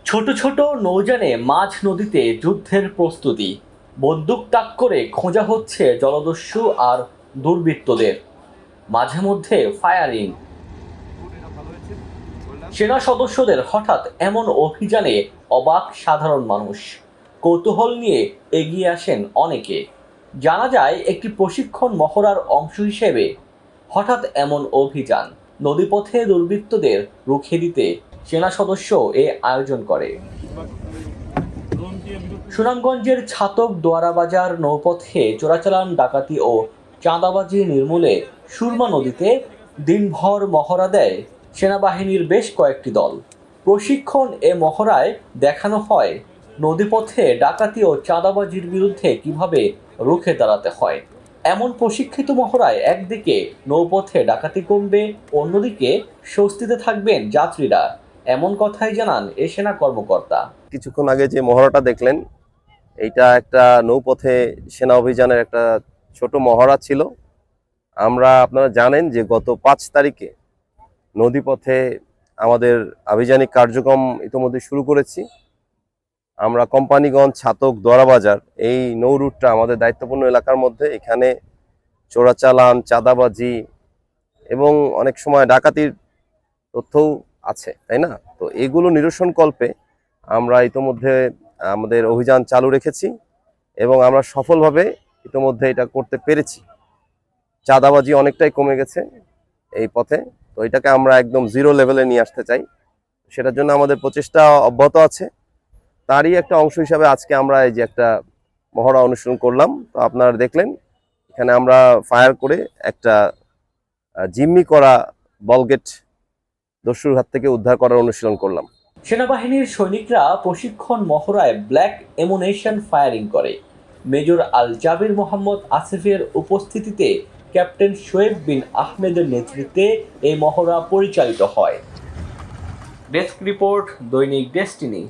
ছোট ছোট নৌযানে মাঝ নদীতে যুদ্ধের প্রস্তুতি, বন্দুক তাক করে খোঁজা হচ্ছে জলদস্যু আর দুর্বৃত্তদের, মাঝে মধ্যে ফায়ারিং। সেনা সদস্যদের হঠাৎ এমন অভিযানে অবাক সাধারণ মানুষ, কৌতূহল নিয়ে এগিয়ে আসেন অনেকে। জানা যায় একটি প্রশিক্ষণ মহড়ার অংশ হিসেবে হঠাৎ এমন অভিযান, নদীপথে দুর্বৃত্তদের রুখে দিতে সেনা সদস্য এ আয়োজন করে। সুনামগঞ্জের ছাতক দোয়ারাবাজার নৌপথে চোরাচালান, ডাকাতি ও চাঁদাবাজি নির্মূলে সুরমা নদীতে দিনভর মহড়া দেয় সেনাবাহিনীর বেশ কয়েকটি দল। প্রশিক্ষণ এ মহড়ায় দেখানো হয় নদীপথে ডাকাতি ও চাঁদাবাজির বিরুদ্ধে কিভাবে রুখে দাঁড়াতে হয়। এমন প্রশিক্ষিত মহড়ায় একদিকে নৌপথে ডাকাতি কমবে, অন্যদিকে স্বস্তিতে থাকবেন যাত্রীরা, এমন কথাই জানান এ সেনা কর্মকর্তা। কিছুক্ষণ আগে যে মহড়াটা দেখলেন, এইটা একটা নৌপথে সেনা অভিযানের একটা ছোট মহড়া ছিল। আপনারা জানেন যে গত 5 তারিখে নদীপথে আমাদের আভিযানিক কার্যক্রম ইতিমধ্যে শুরু করেছি। আমরা কোম্পানিগঞ্জ, ছাতক, দোয়ারাবাজার এই নৌ রুটটা আমাদের দায়িত্বপূর্ণ এলাকার মধ্যে। এখানে চোরাচালান, চাঁদাবাজি এবং অনেক সময় ডাকাতির তথ্যও আছে, তাই না? তো এগুলো নিরসনকল্পে আমরা ইতিমধ্যে আমাদের অভিযান চালু রেখেছি এবং আমরা সফলভাবে ইতিমধ্যে এটা করতে পেরেছি। চাঁদাবাজি অনেকটাই কমে গেছে এই পথে। তো এটাকে আমরা একদম জিরো লেভেলে নিয়ে আসতে চাই, সেটার জন্য আমাদের প্রচেষ্টা অব্যাহত আছে। তারই একটা অংশ হিসাবে আজকে আমরা এই যে একটা মহড়া অনুসরণ করলাম। তো আপনারা দেখলেন এখানে আমরা ফায়ার করে একটা জিম্মি করা বলগেট দস্যুর হাত থেকে উদ্ধার করার অনুশীলন করলাম। সেনাবাহিনীর সৈনিকরা প্রশিক্ষণ মহড়ায় ব্ল্যাক এমুনেশন ফায়ারিং করে। মেজর আল জাবির মোহাম্মদ আসিফের উপস্থিতিতে ক্যাপ্টেন শোয়েব বিন আহমেদের নেতৃত্বে এই মহড়া পরিচালিত হয়। ডেস্ক রিপোর্ট, দৈনিক ডেস্টিনি।